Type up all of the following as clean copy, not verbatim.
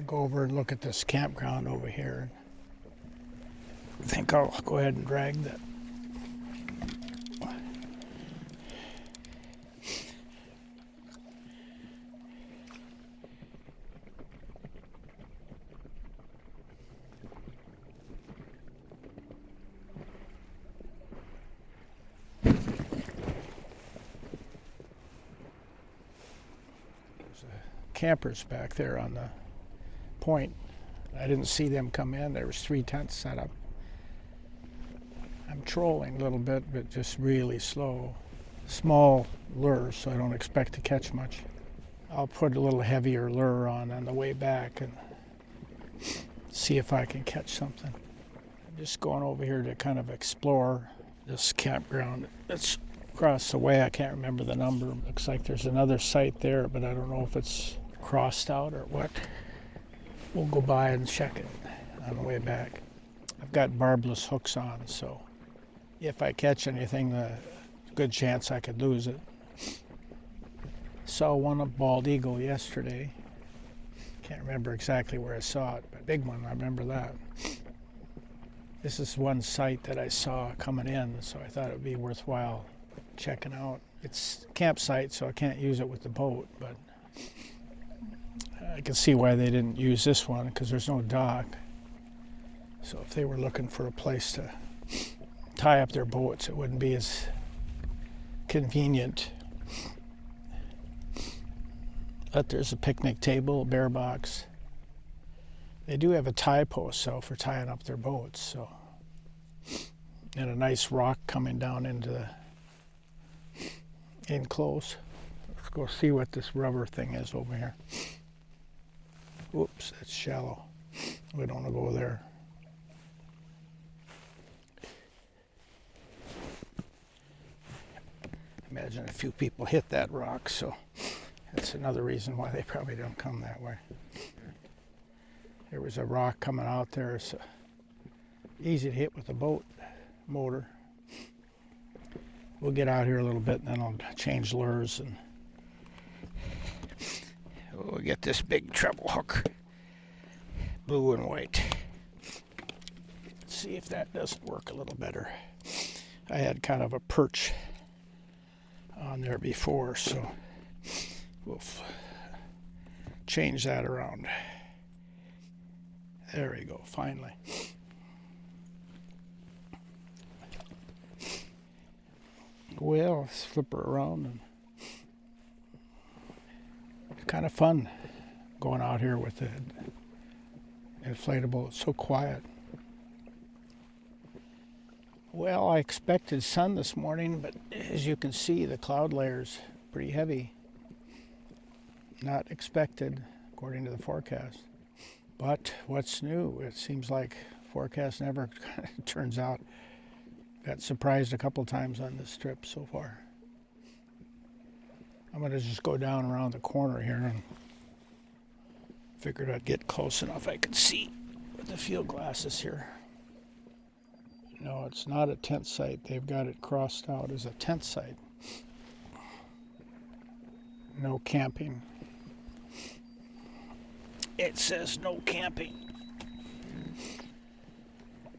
go over and look at this campground over here. I think I'll go ahead and drag that. Campers back there on the point. I didn't see them come in. There was 3 tents set up. I'm trolling a little bit, but just really slow. Small lures, so I don't expect to catch much. I'll put a little heavier lure on the way back and see if I can catch something. I'm just going over here to kind of explore this campground. It's across the way. I can't remember the number. Looks like there's another site there, but I don't know if it's crossed out or what. We'll go by and check it on the way back. I've got barbless hooks on, so if I catch anything, there's a good chance I could lose it. Saw one of bald eagle yesterday. Can't remember exactly where I saw it, but big one, I remember that. This is one site that I saw coming in, so I thought it would be worthwhile checking out. It's a campsite, so I can't use it with the boat, but I can see why they didn't use this one, because there's no dock. So if they were looking for a place to tie up their boats, it wouldn't be as convenient. But there's a picnic table, a bear box. They do have a tie post, so for tying up their boats. So, and a nice rock coming down into the in close. Let's go see what this rubber thing is over here. Whoops, it's shallow. We don't want to go there. Imagine a few people hit that rock, so that's another reason why they probably don't come that way. There was a rock coming out there. It's easy to hit with a boat motor. We'll get out here a little bit and then I'll change lures and we'll get this big treble hook, blue and white. Let's see if that doesn't work a little better. I had kind of a perch on there before, so we'll change that around. There we go, finally. Well, let's flip her around. And it's kind of fun going out here with the inflatable. It's so quiet. Well, I expected sun this morning, but as you can see, the cloud layer's pretty heavy. Not expected, according to the forecast. But what's new? It seems like forecast never turns out. Got surprised a couple times on this trip so far. I'm going to just go down around the corner here and figured I'd get close enough I could see with the field glasses here. No, it's not a tent site. They've got it crossed out as a tent site. No camping. It says no camping.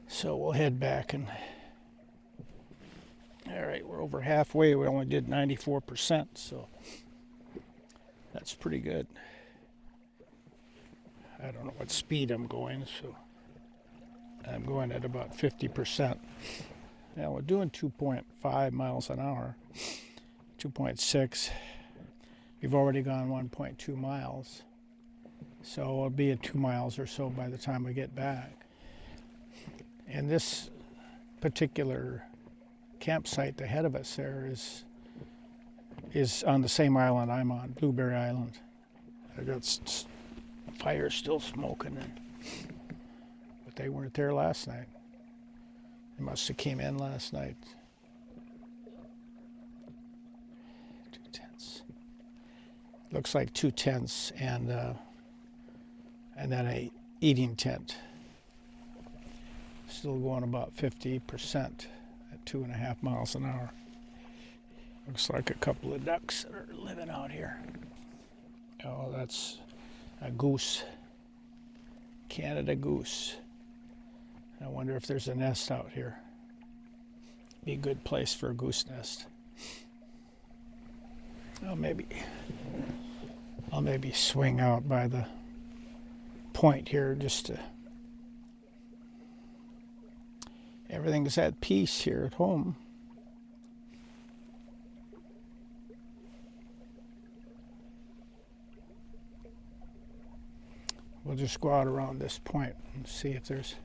So we'll head back and all right, we're over halfway. We only did 94%, so that's pretty good. I don't know what speed I'm going, so I'm going at about 50%. Now we're doing 2.5 miles an hour, 2.6. We've already gone 1.2 miles, so it'll be at 2 miles or so by the time we get back. And this particular campsite ahead of us there is on the same island I'm on, Blueberry Island. I got fire still smoking, but they weren't there last night. They must have came in last night. 2 tents. Looks like 2 tents and then a eating tent. Still going about 50%. 2.5 miles an hour. Looks like a couple of ducks that are living out here. Oh, that's a goose. Canada goose. I wonder if there's a nest out here. Be a good place for a goose nest. I'll maybe swing out by the point here just to. Everything's at peace here at home. We'll just go out around this point and see if there's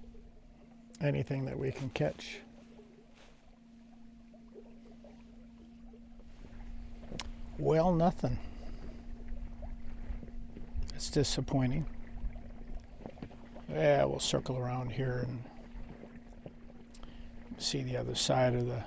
anything that we can catch. Well, nothing. It's disappointing. Yeah, we'll circle around here and see the other side of the.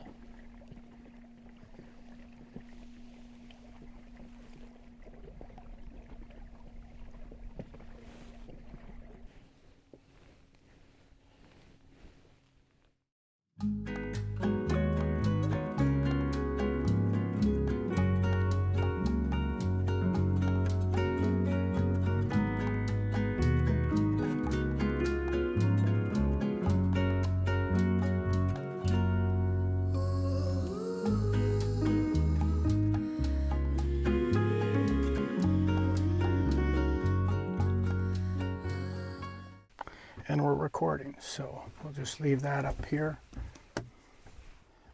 And we're recording, so we'll just leave that up here.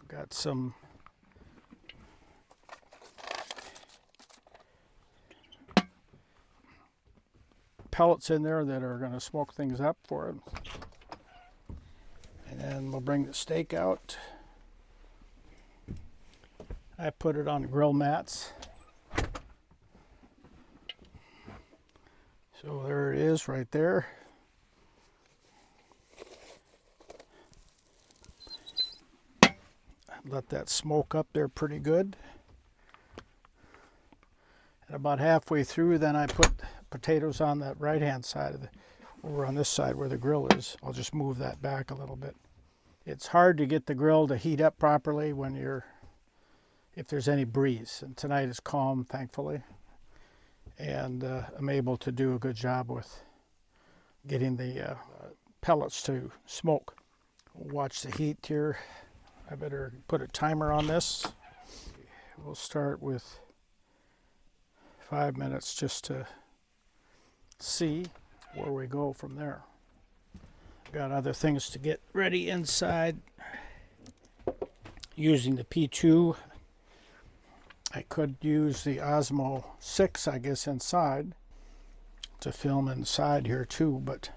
Got some pellets in there that are going to smoke things up for it. And then we'll bring the steak out. I put it on grill mats. So there it is right there. Let that smoke up there pretty good. And about halfway through, then I put potatoes on that right hand side of the, over on this side where the grill is. I'll just move that back a little bit. It's hard to get the grill to heat up properly when if there's any breeze. And tonight is calm, thankfully. And I'm able to do a good job with getting the pellets to smoke. We'll watch the heat here. I better put a timer on this. We'll start with 5 minutes just to see where we go from there. Got other things to get ready inside. Using the P2. I could use the Osmo 6, I guess, inside to film inside here too, but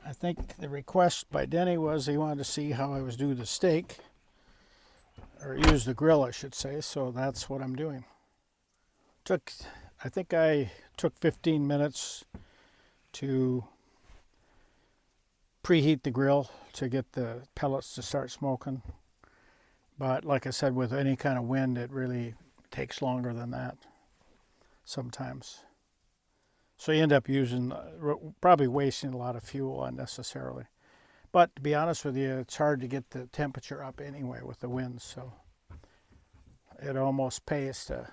I think the request by Denny was he wanted to see how I was doing the steak, or use the grill, I should say, so that's what I'm doing. I think I took 15 minutes to preheat the grill to get the pellets to start smoking. But like I said, with any kind of wind, it really takes longer than that sometimes. So you end up using, probably wasting a lot of fuel unnecessarily. But to be honest with you, it's hard to get the temperature up anyway with the wind, so it almost pays to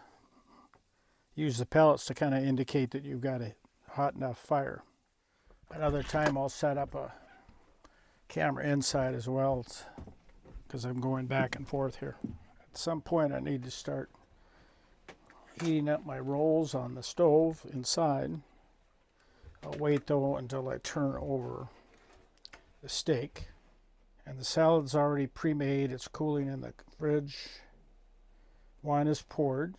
use the pellets to kind of indicate that you've got a hot enough fire. Another time I'll set up a camera inside as well, because I'm going back and forth here. At some point I need to start heating up my rolls on the stove inside. I'll wait though until I turn over the steak. And the salad's already pre-made. It's cooling in the fridge. Wine is poured.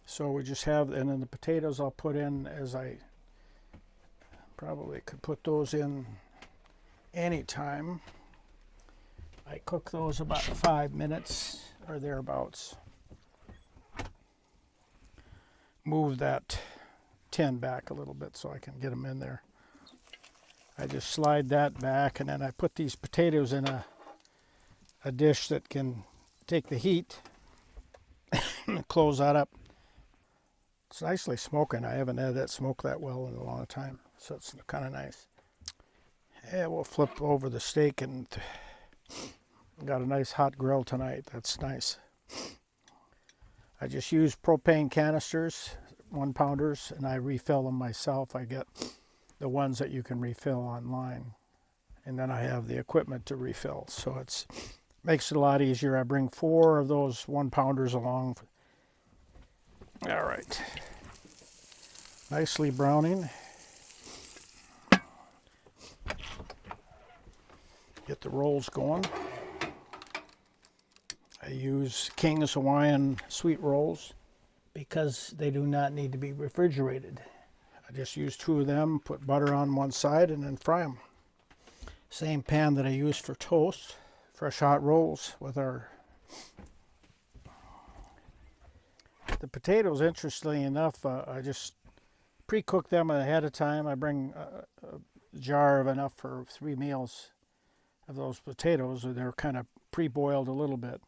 So we just have, and then the potatoes I'll put in as I probably could put those in anytime. I cook those about 5 minutes or thereabouts. Move that tin back a little bit so I can get them in there. I just slide that back, and then I put these potatoes in a dish that can take the heat and close that up. It's nicely smoking. I haven't had that smoke that well in a long time, so it's kind of nice. Yeah, we'll flip over the steak, and got a nice hot grill tonight. That's nice. I just use propane canisters, 1-pounders, and I refill them myself. I get the ones that you can refill online, and then I have the equipment to refill, so it makes it a lot easier. I bring 4 of those 1-pounders along. All right, nicely browning. Get the rolls going. I use King's Hawaiian sweet rolls because they do not need to be refrigerated. I just use 2 of them, put butter on one side, and then fry them. Same pan that I use for toast, fresh hot rolls with our... The potatoes, interestingly enough, I just pre-cook them ahead of time. I bring a jar of enough for 3 meals of those potatoes. They're kind of pre-boiled a little bit.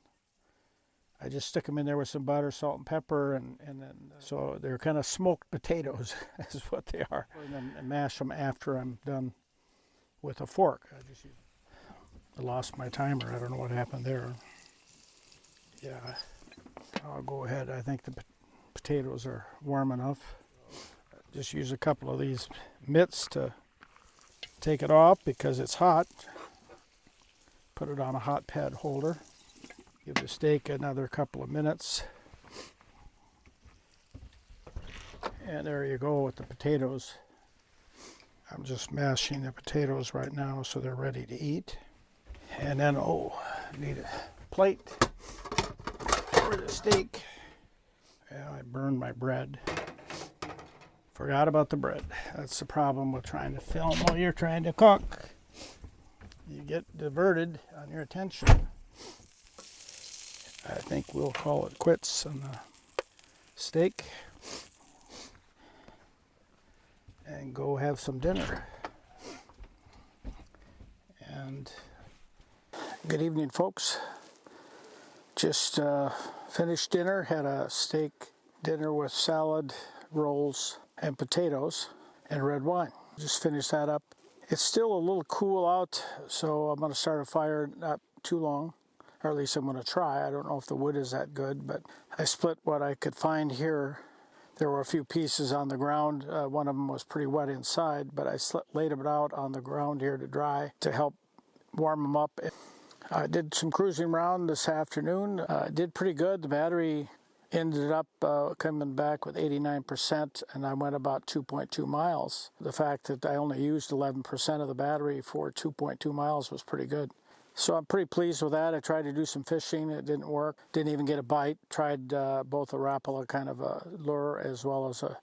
I just stick them in there with some butter, salt, and pepper, and then so they're kind of smoked potatoes is what they are. And then mash them after I'm done with a fork. I lost my timer. I don't know what happened there. Yeah, I'll go ahead. I think the potatoes are warm enough. Just use a couple of these mitts to take it off because it's hot. Put it on a hot pad holder. Give the steak another couple of minutes. And there you go with the potatoes. I'm just mashing the potatoes right now so they're ready to eat. And then, I need a plate for the steak. Yeah, I burned my bread. Forgot about the bread. That's the problem with trying to film while you're trying to cook. You get diverted on your attention. I think we'll call it quits on the steak and go have some dinner. And good evening, folks. Just finished dinner, had a steak dinner with salad, rolls, and potatoes, and red wine. Just finished that up. It's still a little cool out, so I'm going to start a fire not too long, or at least I'm going to try. I don't know if the wood is that good, but I split what I could find here. There were a few pieces on the ground. One of them was pretty wet inside, but I laid them out on the ground here to dry to help warm them up. I did some cruising around this afternoon. Did pretty good. The battery ended up coming back with 89%, and I went about 2.2 miles. The fact that I only used 11% of the battery for 2.2 miles was pretty good. So I'm pretty pleased with that. I tried to do some fishing. It didn't work. Didn't even get a bite. Tried both a Rapala kind of a lure as well as a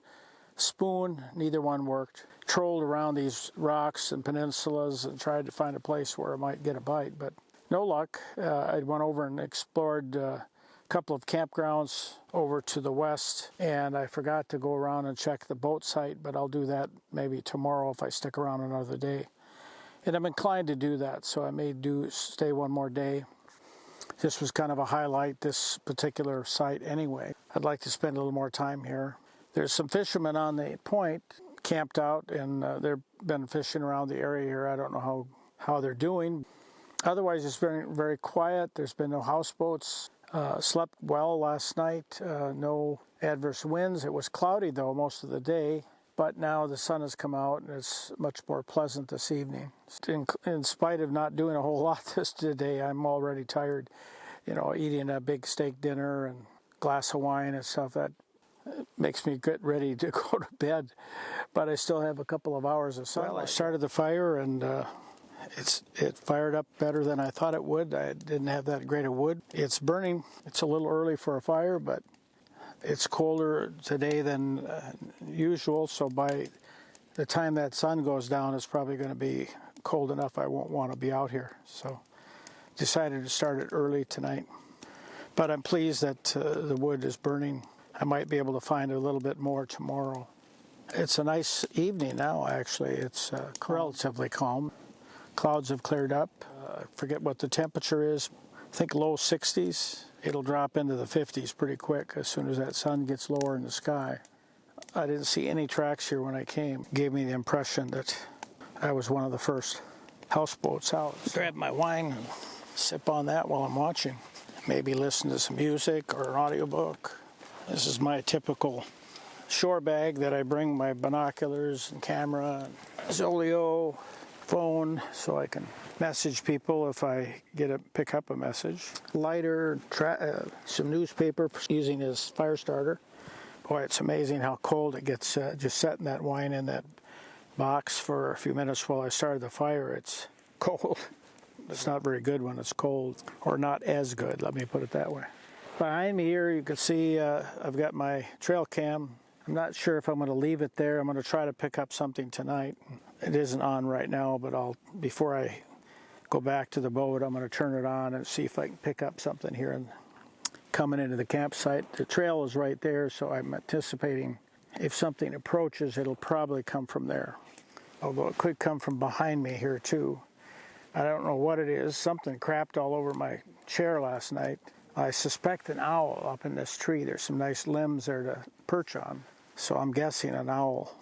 spoon. Neither one worked. Trolled around these rocks and peninsulas and tried to find a place where I might get a bite, but no luck. I went over and explored a couple of campgrounds over to the west, and I forgot to go around and check the boat site, but I'll do that maybe tomorrow if I stick around another day. And I'm inclined to do that, so I may stay one more day. This was kind of a highlight, this particular site anyway. I'd like to spend a little more time here. There's some fishermen on the point camped out, and they've been fishing around the area here. I don't know how they're doing. Otherwise, it's very, very quiet. There's been no houseboats. Slept well last night. No adverse winds. It was cloudy, though, most of the day. But now the sun has come out, and it's much more pleasant this evening. In spite of not doing a whole lot today, I'm already tired. You know, eating a big steak dinner and glass of wine and stuff, that makes me get ready to go to bed. But I still have a couple of hours of sunlight. Well, I started the fire, and it fired up better than I thought it would. I didn't have that great of wood. It's burning. It's a little early for a fire, but it's colder today than usual, so by the time that sun goes down, it's probably going to be cold enough I won't want to be out here. So decided to start it early tonight. But I'm pleased that the wood is burning. I might be able to find a little bit more tomorrow. It's a nice evening now, actually. It's relatively calm. Clouds have cleared up. I forget what the temperature is. I think low 60s. It'll drop into the 50s pretty quick as soon as that sun gets lower in the sky. I didn't see any tracks here when I came. It gave me the impression that I was one of the first houseboats out. Grab my wine and sip on that while I'm watching. Maybe listen to some music or an audiobook. This is my typical shore bag that I bring my binoculars and camera, and Zoleo, phone, so I can message people if I pick up a message. Lighter, some newspaper using as fire starter. Boy, it's amazing how cold it gets just setting that wine in that box for a few minutes while I started the fire. It's cold. It's not very good when it's cold, or not as good, let me put it that way. Behind me here you can see I've got my trail cam. I'm not sure if I'm going to leave it there. I'm going to try to pick up something tonight. It isn't on right now, but before I go back to the boat, I'm going to turn it on and see if I can pick up something here and coming into the campsite. The trail is right there, so I'm anticipating if something approaches, it'll probably come from there. Although it could come from behind me here too. I don't know what it is. Something crapped all over my chair last night. I suspect an owl up in this tree. There's some nice limbs there to perch on. So I'm guessing an owl,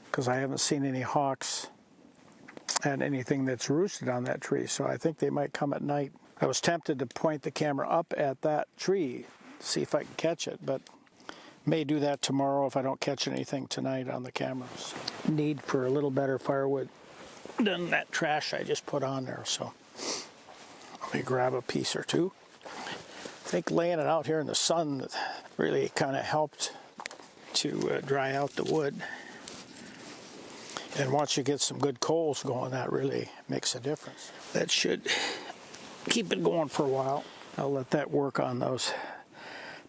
because I haven't seen any hawks and anything that's roosted on that tree. So I think they might come at night. I was tempted to point the camera up at that tree, see if I can catch it, but may do that tomorrow if I don't catch anything tonight on the cameras. Need for a little better firewood than that trash I just put on there, so let me grab a piece or two. I think laying it out here in the sun really kind of helped to dry out the wood. And once you get some good coals going, that really makes a difference. That should keep it going for a while. I'll let that work on those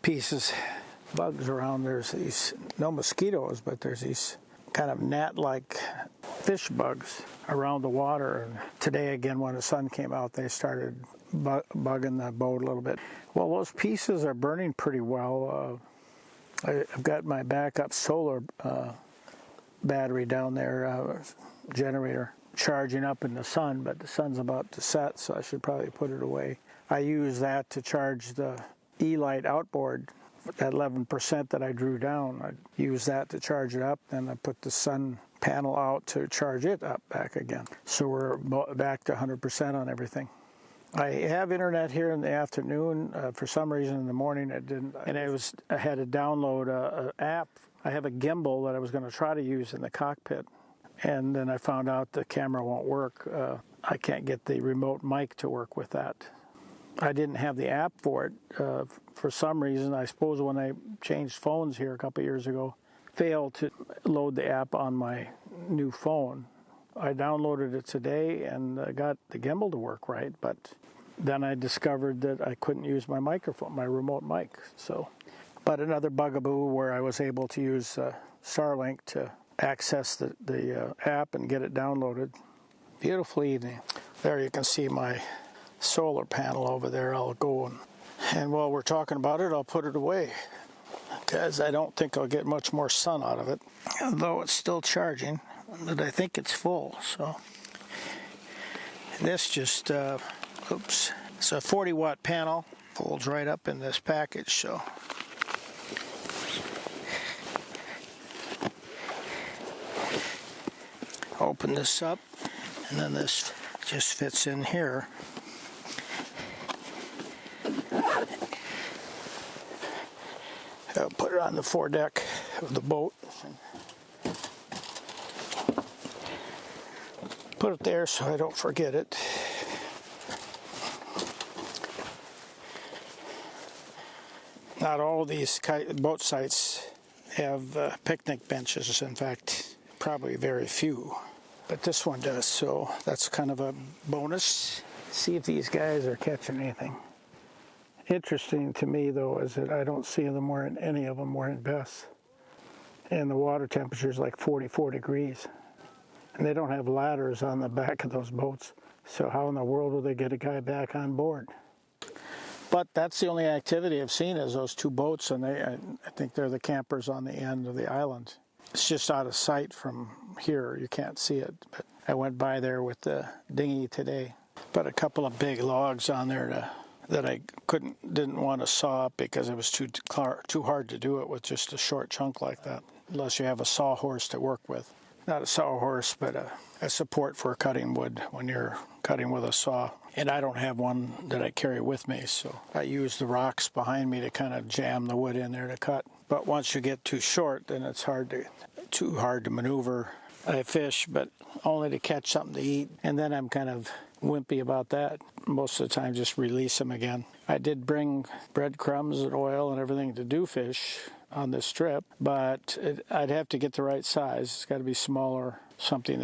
pieces. Bugs around, there's these, no mosquitoes, but there's these kind of gnat-like fish bugs around the water. And today again, when the sun came out, they started bugging the boat a little bit. Well, those pieces are burning pretty well. I've got my backup solar battery down there, generator, charging up in the sun, but the sun's about to set, so I should probably put it away. I use that to charge the e-Lite outboard. That 11% that I drew down, I use that to charge it up, then I put the sun panel out to charge it up back again. So we're back to 100% on everything. I have internet here in the afternoon. For some reason in the morning it didn't, and I had to download an app. I have a gimbal that I was going to try to use in the cockpit, and then I found out the camera won't work. I can't get the remote mic to work with that. I didn't have the app for it for some reason. I suppose when I changed phones here a couple of years ago, failed to load the app on my new phone. I downloaded it today and got the gimbal to work right, but then I discovered that I couldn't use my microphone, my remote mic. So, but another bugaboo where I was able to use Starlink to access the app and get it downloaded. Beautiful evening. There you can see my solar panel over there. I'll go and while we're talking about it, I'll put it away because I don't think I'll get much more sun out of it, although it's still charging, but I think it's full. So this just oops, it's a 40-watt panel, folds right up in this package. So open this up, and then this just fits in here. I'll put it on the foredeck of the boat. Put it there so I don't forget it. Not all of these boat sites have picnic benches. In fact, probably very few. But this one does, so that's kind of a bonus. See if these guys are catching anything. Interesting to me, though, is that I don't see them wearing, any of them wearing vests. And the water temperature is like 44 degrees. And they don't have ladders on the back of those boats. So how in the world will they get a guy back on board? But that's the only activity I've seen is those two boats, and I think they're the campers on the end of the island. It's just out of sight from here. You can't see it. But I went by there with the dinghy today. But a couple of big logs on there that I didn't want to saw up because it was too hard to do it with just a short chunk like that, unless you have a sawhorse to work with. Not a sawhorse, but a support for cutting wood when you're cutting with a saw. And I don't have one that I carry with me, so I use the rocks behind me to kind of jam the wood in there to cut. But once you get too short, then it's too hard to maneuver. I fish, but only to catch something to eat, and then I'm kind of wimpy about that. Most of the time, just release them again. I did bring breadcrumbs and oil and everything to do fish on this trip, but I'd have to get the right size. It's got to be smaller, something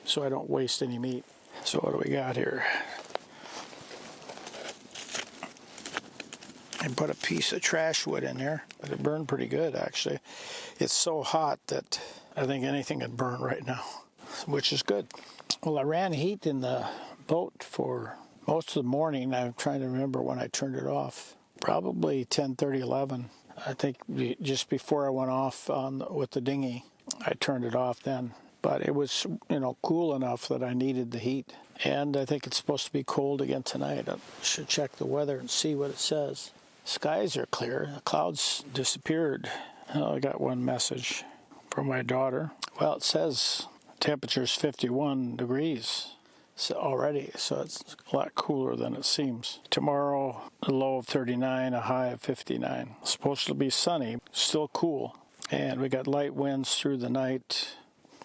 so I don't waste any meat. So what do we got here? I put a piece of trash wood in there, but it burned pretty good actually. It's so hot that I think anything could burn right now, which is good. Well, I ran heat in the boat for most of the morning. I'm trying to remember when I turned it off. Probably 10:30, 11. I think just before I went off with the dinghy, I turned it off then. But it was, cool enough that I needed the heat. And I think it's supposed to be cold again tonight. I should check the weather and see what it says. Skies are clear. The clouds disappeared. Oh, I got one message from my daughter. Well, it says temperature's 51 degrees already, so it's a lot cooler than it seems. Tomorrow, a low of 39, a high of 59. It's supposed to be sunny, still cool. And we got light winds through the night,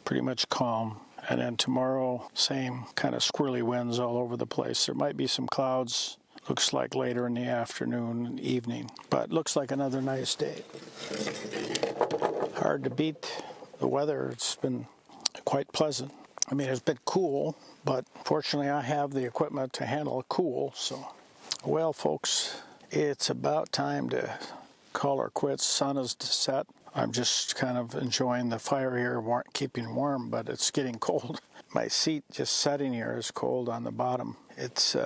pretty much calm. And then tomorrow, same kind of squirrely winds all over the place. There might be some clouds. Looks like later in the afternoon and evening. But looks like another nice day. Hard to beat the weather. It's been quite pleasant. I mean, it's been cool, but fortunately I have the equipment to handle cool. So, well, folks, it's about time to call her quits. Sun is set. I'm just kind of enjoying the fire here, keeping warm, but it's getting cold. My seat just sitting here is cold on the bottom. It's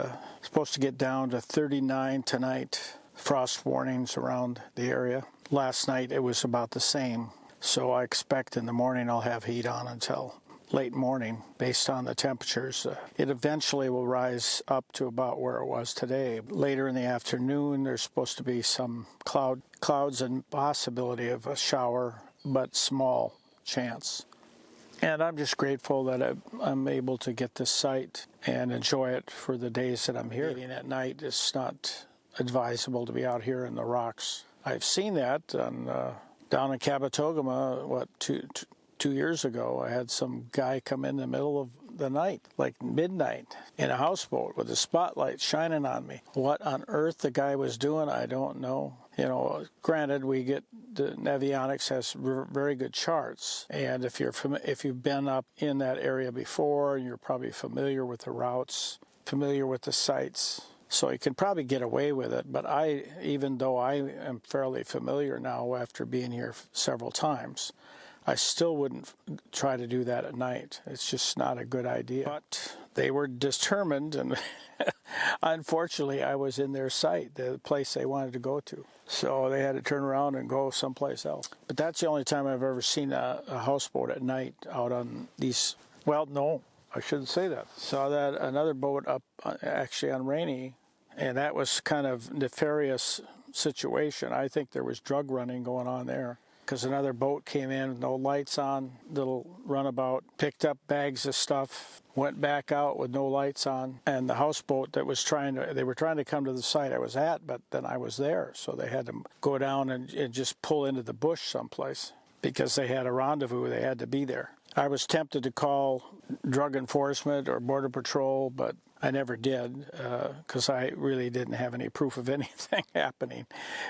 supposed to get down to 39 tonight. Frost warnings around the area. Last night it was about the same. So I expect in the morning I'll have heat on until late morning based on the temperatures. It eventually will rise up to about where it was today. Later in the afternoon there's supposed to be some clouds and possibility of a shower, but small chance. And I'm just grateful that I'm able to get this site and enjoy it for the days that I'm here. At night, it's not advisable to be out here in the rocks. I've seen that down in Kabetogama, 2 years ago. I had some guy come in the middle of the night, like midnight, in a houseboat with a spotlight shining on me. What on earth the guy was doing, I don't know. Granted, the Navionics has very good charts, and if you've been up in that area before, you're probably familiar with the routes, familiar with the sites, so you can probably get away with it. But even though I am fairly familiar now after being here several times, I still wouldn't try to do that at night. It's just not a good idea. But they were determined, and unfortunately, I was in their sight, the place they wanted to go to. So they had to turn around and go someplace else. But that's the only time I've ever seen a houseboat at night out on these. Well, no, I shouldn't say that. Saw that another boat up actually on Rainy, and that was kind of nefarious situation. I think there was drug running going on there, because another boat came in with no lights on, little runabout, picked up bags of stuff, went back out with no lights on, and the houseboat that was they were trying to come to the site I was at, but then I was there, so they had to go down and just pull into the bush someplace because they had a rendezvous. They had to be there. I was tempted to call drug enforcement or border patrol, but I never did, because I really didn't have any proof of anything happening.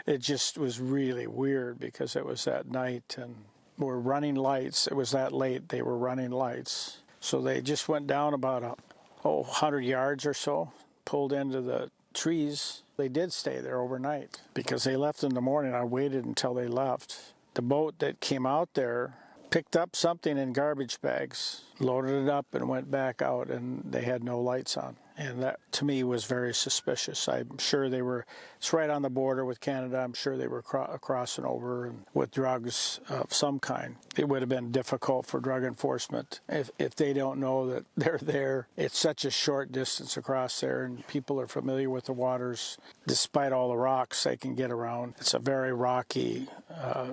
It just was really weird because it was that night and we're running lights. It was that late, they were running lights. So they just went down about 100 yards or so, pulled into the trees. They did stay there overnight because they left in the morning. I waited until they left. The boat that came out there picked up something in garbage bags, loaded it up, and went back out, and they had no lights on. And that, to me, was very suspicious. I'm sure it's right on the border with Canada. I'm sure they were crossing over with drugs of some kind. It would have been difficult for drug enforcement if they don't know that they're there. It's such a short distance across there, and people are familiar with the waters. Despite all the rocks they can get around, it's a very rocky,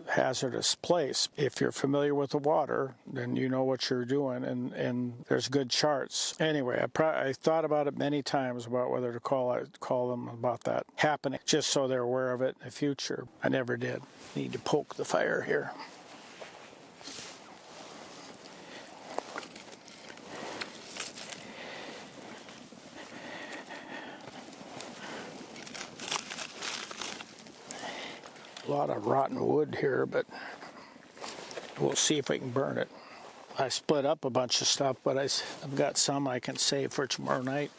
hazardous place. If you're familiar with the water, then you know what you're doing, and there's good charts. Anyway, I thought about it it many times about whether to call them about that happening, just so they're aware of it in the future. I never did. Need to poke the fire here. A lot of rotten wood here, but we'll see if I can burn it. I split up a bunch of stuff, but I've got some I can save for tomorrow night.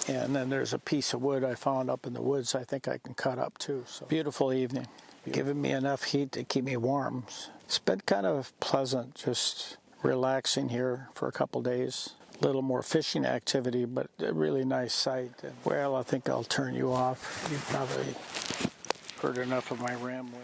And then there's a piece of wood I found up in the woods I think I can cut up too. So beautiful evening. Giving me enough heat to keep me warm. It's been kind of pleasant, just relaxing here for a couple days. A little more fishing activity, but a really nice sight. And, well, I think I'll turn you off. You've probably heard enough of my rambling.